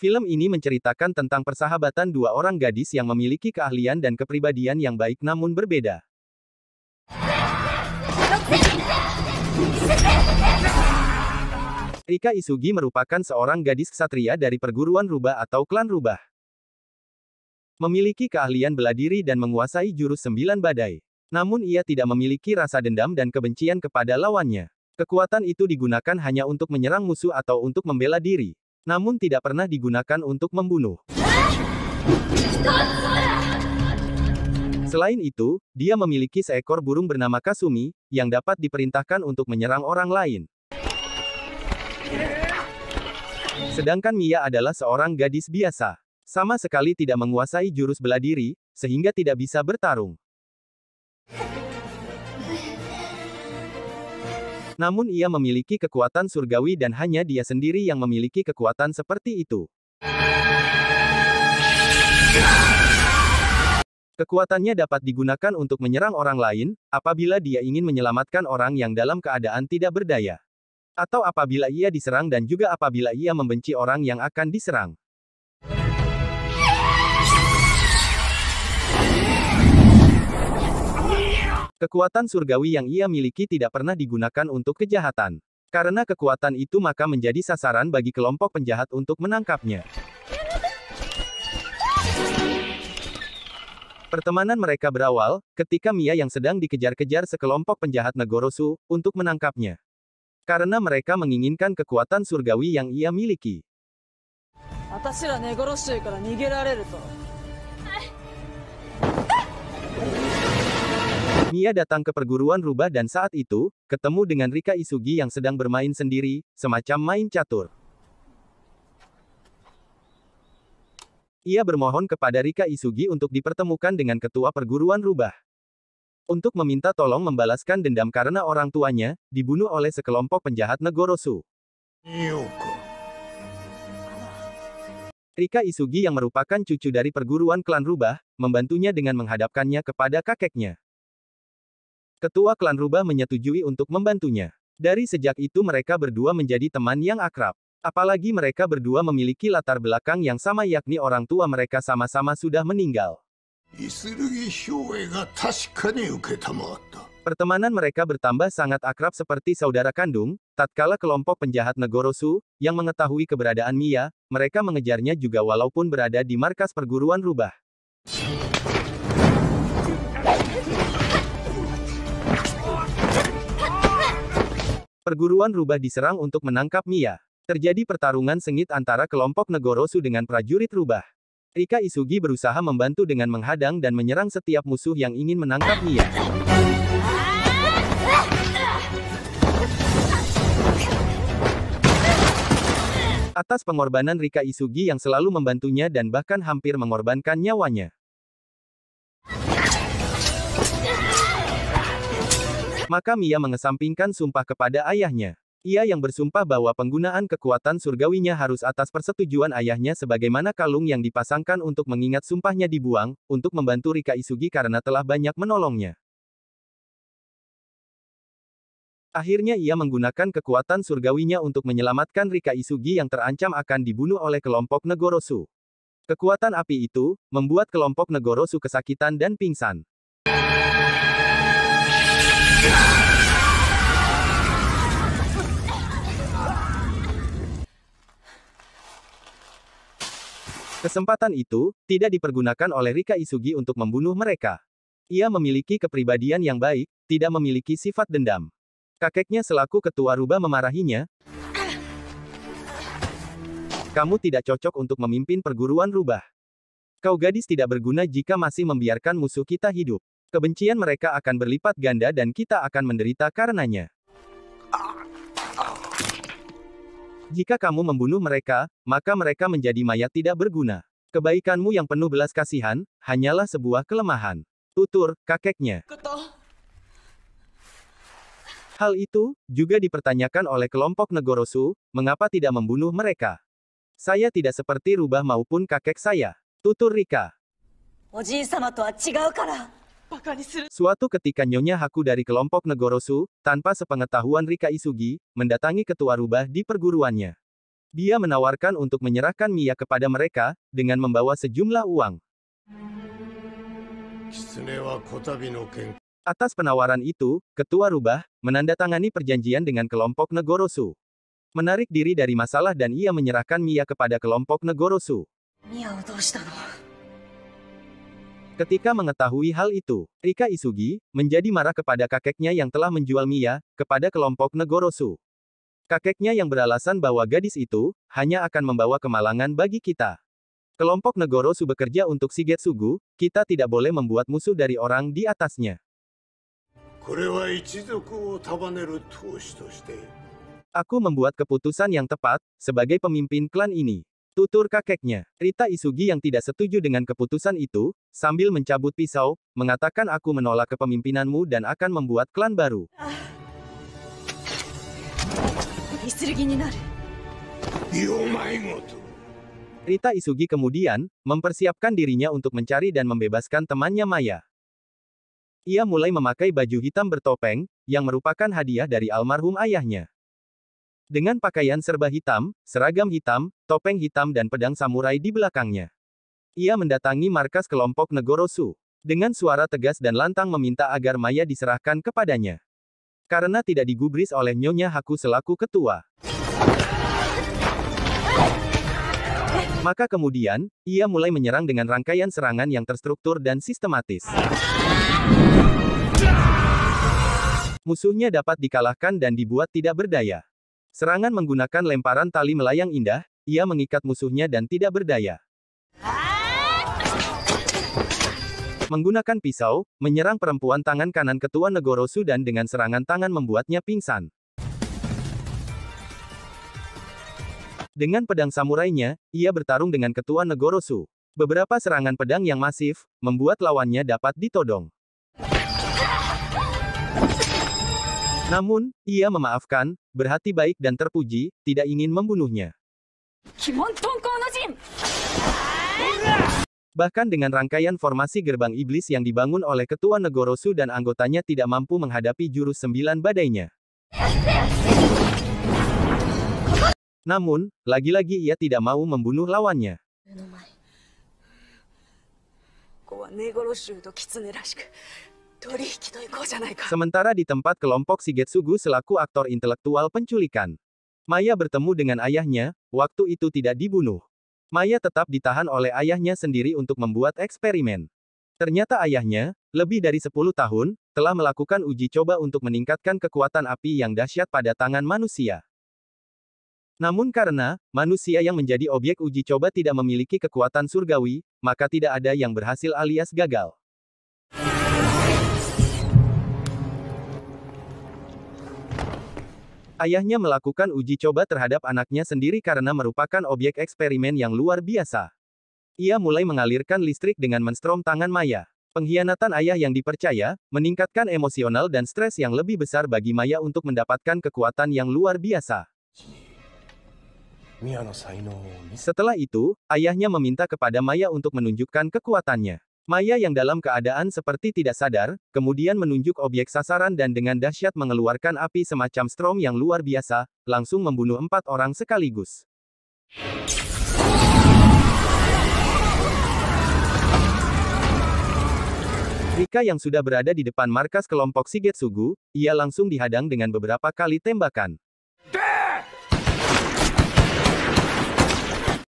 Film ini menceritakan tentang persahabatan dua orang gadis yang memiliki keahlian dan kepribadian yang baik namun berbeda. Rika Isugi merupakan seorang gadis ksatria dari perguruan rubah atau klan rubah. Memiliki keahlian bela diri dan menguasai jurus 9 badai. Namun ia tidak memiliki rasa dendam dan kebencian kepada lawannya. Kekuatan itu digunakan hanya untuk menyerang musuh atau untuk membela diri. Namun tidak pernah digunakan untuk membunuh. Selain itu, dia memiliki seekor burung bernama Kasumi, yang dapat diperintahkan untuk menyerang orang lain. Sedangkan Mia adalah seorang gadis biasa. Sama sekali tidak menguasai jurus bela diri, sehingga tidak bisa bertarung. Namun ia memiliki kekuatan surgawi dan hanya dia sendiri yang memiliki kekuatan seperti itu. Kekuatannya dapat digunakan untuk menyerang orang lain, apabila dia ingin menyelamatkan orang yang dalam keadaan tidak berdaya. Atau apabila ia diserang dan juga apabila ia membenci orang yang akan diserang. Kekuatan surgawi yang ia miliki tidak pernah digunakan untuk kejahatan. Karena kekuatan itu maka menjadi sasaran bagi kelompok penjahat untuk menangkapnya. Pertemanan mereka berawal, ketika Mia yang sedang dikejar-kejar sekelompok penjahat Negorosu, untuk menangkapnya. Karena mereka menginginkan kekuatan surgawi yang ia miliki. Mia datang ke perguruan rubah dan saat itu, ketemu dengan Rika Isugi yang sedang bermain sendiri, semacam main catur. Ia bermohon kepada Rika Isugi untuk dipertemukan dengan ketua perguruan rubah. Untuk meminta tolong membalaskan dendam karena orang tuanya, dibunuh oleh sekelompok penjahat Negorosu. Rika Isugi yang merupakan cucu dari perguruan klan rubah, membantunya dengan menghadapkannya kepada kakeknya. Ketua klan rubah menyetujui untuk membantunya. Dari sejak itu mereka berdua menjadi teman yang akrab. Apalagi mereka berdua memiliki latar belakang yang sama yakni orang tua mereka sama-sama sudah meninggal. Pertemanan mereka bertambah sangat akrab seperti saudara kandung, tatkala kelompok penjahat Negorosu, yang mengetahui keberadaan Mia, mereka mengejarnya juga walaupun berada di markas perguruan rubah. Perguruan rubah diserang untuk menangkap Mia. Terjadi pertarungan sengit antara kelompok Negorosu dengan prajurit rubah. Rika Isugi berusaha membantu dengan menghadang dan menyerang setiap musuh yang ingin menangkap Mia. Atas pengorbanan Rika Isugi yang selalu membantunya dan bahkan hampir mengorbankan nyawanya. Maka Mia mengesampingkan sumpah kepada ayahnya. Ia yang bersumpah bahwa penggunaan kekuatan surgawinya harus atas persetujuan ayahnya sebagaimana kalung yang dipasangkan untuk mengingat sumpahnya dibuang, untuk membantu Rika Isugi karena telah banyak menolongnya. Akhirnya ia menggunakan kekuatan surgawinya untuk menyelamatkan Rika Isugi yang terancam akan dibunuh oleh kelompok Negorosu. Kekuatan api itu, membuat kelompok Negorosu kesakitan dan pingsan. Kesempatan itu, tidak dipergunakan oleh Rika Isugi untuk membunuh mereka. Ia memiliki kepribadian yang baik, tidak memiliki sifat dendam. Kakeknya selaku ketua rubah memarahinya. Kamu tidak cocok untuk memimpin perguruan rubah. Kau gadis tidak berguna jika masih membiarkan musuh kita hidup. Kebencian mereka akan berlipat ganda dan kita akan menderita karenanya. Jika kamu membunuh mereka, maka mereka menjadi mayat tidak berguna. Kebaikanmu yang penuh belas kasihan, hanyalah sebuah kelemahan. Tutur, kakeknya. Hal itu, juga dipertanyakan oleh kelompok Negorosu, mengapa tidak membunuh mereka. Saya tidak seperti rubah maupun kakek saya. Tutur Rika. Suatu ketika Nyonya Haku dari kelompok Negorosu, tanpa sepengetahuan Rika Isugi, mendatangi ketua rubah di perguruannya. Dia menawarkan untuk menyerahkan Mia kepada mereka, dengan membawa sejumlah uang. Atas penawaran itu, Ketua Rubah menandatangani perjanjian dengan kelompok Negorosu. Menarik diri dari masalah dan ia menyerahkan Mia kepada kelompok Negorosu. Ketika mengetahui hal itu, Rika Isugi menjadi marah kepada kakeknya yang telah menjual Mia kepada kelompok Negorosu. Kakeknya yang beralasan bahwa gadis itu hanya akan membawa kemalangan bagi kita. Kelompok Negorosu bekerja untuk Shigetsugu, kita tidak boleh membuat musuh dari orang di atasnya. Aku membuat keputusan yang tepat, sebagai pemimpin klan ini. Tutur kakeknya. Rita Isugi yang tidak setuju dengan keputusan itu, sambil mencabut pisau, mengatakan aku menolak kepemimpinanmu dan akan membuat klan baru. Rita Isugi kemudian mempersiapkan dirinya untuk mencari dan membebaskan temannya Maya. Ia mulai memakai baju hitam bertopeng, yang merupakan hadiah dari almarhum ayahnya. Dengan pakaian serba hitam, seragam hitam, topeng hitam dan pedang samurai di belakangnya. Ia mendatangi markas kelompok Negorosu. Dengan suara tegas dan lantang meminta agar Maya diserahkan kepadanya. Karena tidak digubris oleh Nyonya Haku selaku ketua. Maka kemudian, ia mulai menyerang dengan rangkaian serangan yang terstruktur dan sistematis. Musuhnya dapat dikalahkan dan dibuat tidak berdaya. Serangan menggunakan lemparan tali melayang indah, ia mengikat musuhnya dan tidak berdaya. Menggunakan pisau, menyerang perempuan tangan kanan ketua Negorosu dan dengan serangan tangan membuatnya pingsan. Dengan pedang samurainya, ia bertarung dengan ketua Negorosu. Beberapa serangan pedang yang masif, membuat lawannya dapat ditodong. Namun, ia memaafkan, berhati baik dan terpuji, tidak ingin membunuhnya. Bahkan dengan rangkaian formasi gerbang iblis yang dibangun oleh ketua Negorosu dan anggotanya tidak mampu menghadapi jurus 9 badainya. Namun, lagi-lagi ia tidak mau membunuh lawannya. Sementara di tempat kelompok Shigetsugu selaku aktor intelektual penculikan. Maya bertemu dengan ayahnya, waktu itu tidak dibunuh. Maya tetap ditahan oleh ayahnya sendiri untuk membuat eksperimen. Ternyata ayahnya, lebih dari 10 tahun, telah melakukan uji coba untuk meningkatkan kekuatan api yang dahsyat pada tangan manusia. Namun karena manusia yang menjadi objek uji coba tidak memiliki kekuatan surgawi, maka tidak ada yang berhasil alias gagal. Ayahnya melakukan uji coba terhadap anaknya sendiri karena merupakan objek eksperimen yang luar biasa. Ia mulai mengalirkan listrik dengan menstrom tangan Maya. Pengkhianatan ayah yang dipercaya, meningkatkan emosional dan stres yang lebih besar bagi Maya untuk mendapatkan kekuatan yang luar biasa. Setelah itu, ayahnya meminta kepada Maya untuk menunjukkan kekuatannya. Maya yang dalam keadaan seperti tidak sadar, kemudian menunjuk objek sasaran dan dengan dahsyat mengeluarkan api semacam strom yang luar biasa, langsung membunuh 4 orang sekaligus. Rika yang sudah berada di depan markas kelompok Shigetsugu, ia langsung dihadang dengan beberapa kali tembakan.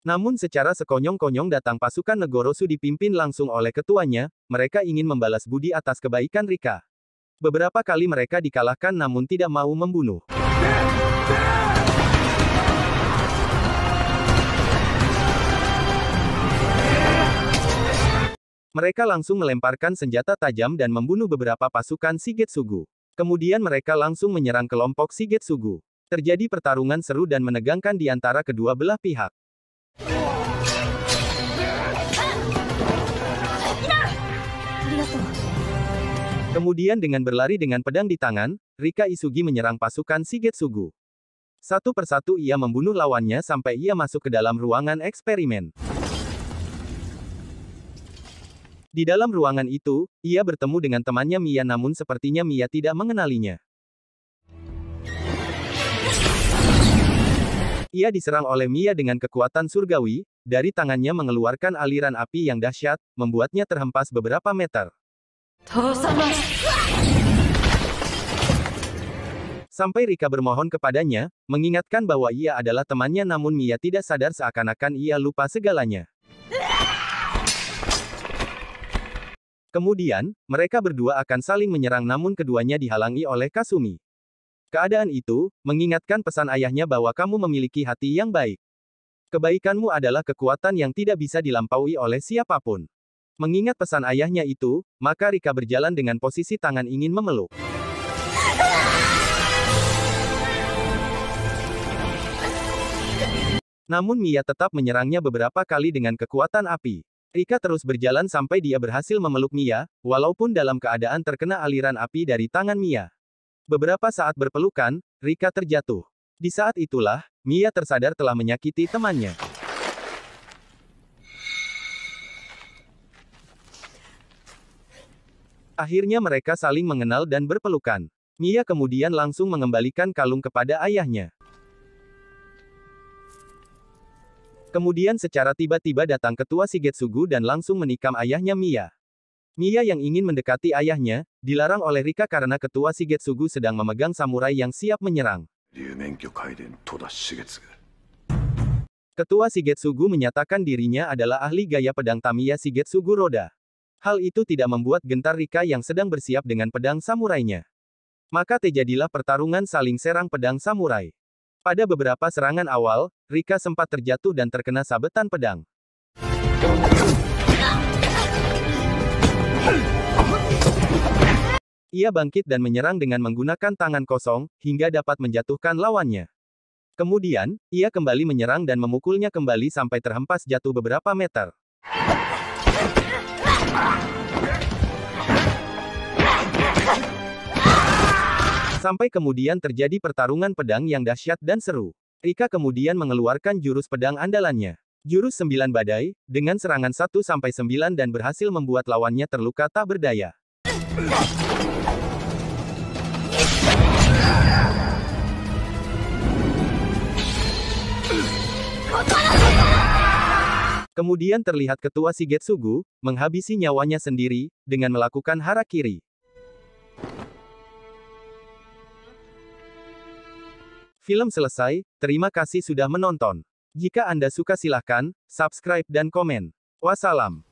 Namun secara sekonyong-konyong datang pasukan Negorosu dipimpin langsung oleh ketuanya, mereka ingin membalas budi atas kebaikan Rika. Beberapa kali mereka dikalahkan namun tidak mau membunuh. Mereka langsung melemparkan senjata tajam dan membunuh beberapa pasukan Shigetsugu. Kemudian mereka langsung menyerang kelompok Shigetsugu. Terjadi pertarungan seru dan menegangkan di antara kedua belah pihak. Kemudian dengan berlari dengan pedang di tangan, Rika Isugi menyerang pasukan Shigetsugu. Satu persatu ia membunuh lawannya sampai ia masuk ke dalam ruangan eksperimen. Di dalam ruangan itu, ia bertemu dengan temannya Mia namun sepertinya Mia tidak mengenalinya. Ia diserang oleh Mia dengan kekuatan surgawi, dari tangannya mengeluarkan aliran api yang dahsyat, membuatnya terhempas beberapa meter. Sampai Rika bermohon kepadanya, mengingatkan bahwa ia adalah temannya namun Mia tidak sadar seakan-akan ia lupa segalanya. Kemudian, mereka berdua akan saling menyerang namun keduanya dihalangi oleh Kasumi. Keadaan itu, mengingatkan pesan ayahnya bahwa kamu memiliki hati yang baik. Kebaikanmu adalah kekuatan yang tidak bisa dilampaui oleh siapapun. Mengingat pesan ayahnya itu, maka Rika berjalan dengan posisi tangan ingin memeluk. Namun Mia tetap menyerangnya beberapa kali dengan kekuatan api. Rika terus berjalan sampai dia berhasil memeluk Mia, walaupun dalam keadaan terkena aliran api dari tangan Mia. Beberapa saat berpelukan, Rika terjatuh. Di saat itulah, Mia tersadar telah menyakiti temannya. Akhirnya mereka saling mengenal dan berpelukan. Mia kemudian langsung mengembalikan kalung kepada ayahnya. Kemudian secara tiba-tiba datang ketua Shigetsugu dan langsung menikam ayahnya Mia. Mia yang ingin mendekati ayahnya, dilarang oleh Rika karena ketua Shigetsugu sedang memegang samurai yang siap menyerang. Ketua Shigetsugu menyatakan dirinya adalah ahli gaya pedang Tamiya Shigetsugu Roda. Hal itu tidak membuat gentar Rika yang sedang bersiap dengan pedang samurainya. Maka terjadilah pertarungan saling serang pedang samurai. Pada beberapa serangan awal, Rika sempat terjatuh dan terkena sabetan pedang. Ia bangkit dan menyerang dengan menggunakan tangan kosong, hingga dapat menjatuhkan lawannya. Kemudian, ia kembali menyerang dan memukulnya kembali sampai terhempas jatuh beberapa meter. Sampai kemudian terjadi pertarungan pedang yang dahsyat dan seru. Rika kemudian mengeluarkan jurus pedang andalannya. Jurus 9 badai, dengan serangan 1-9 dan berhasil membuat lawannya terluka tak berdaya. Kemudian terlihat ketua Shigetsugu, menghabisi nyawanya sendiri, dengan melakukan harakiri. Film selesai, terima kasih sudah menonton. Jika Anda suka silahkan, subscribe dan komen. Wassalam.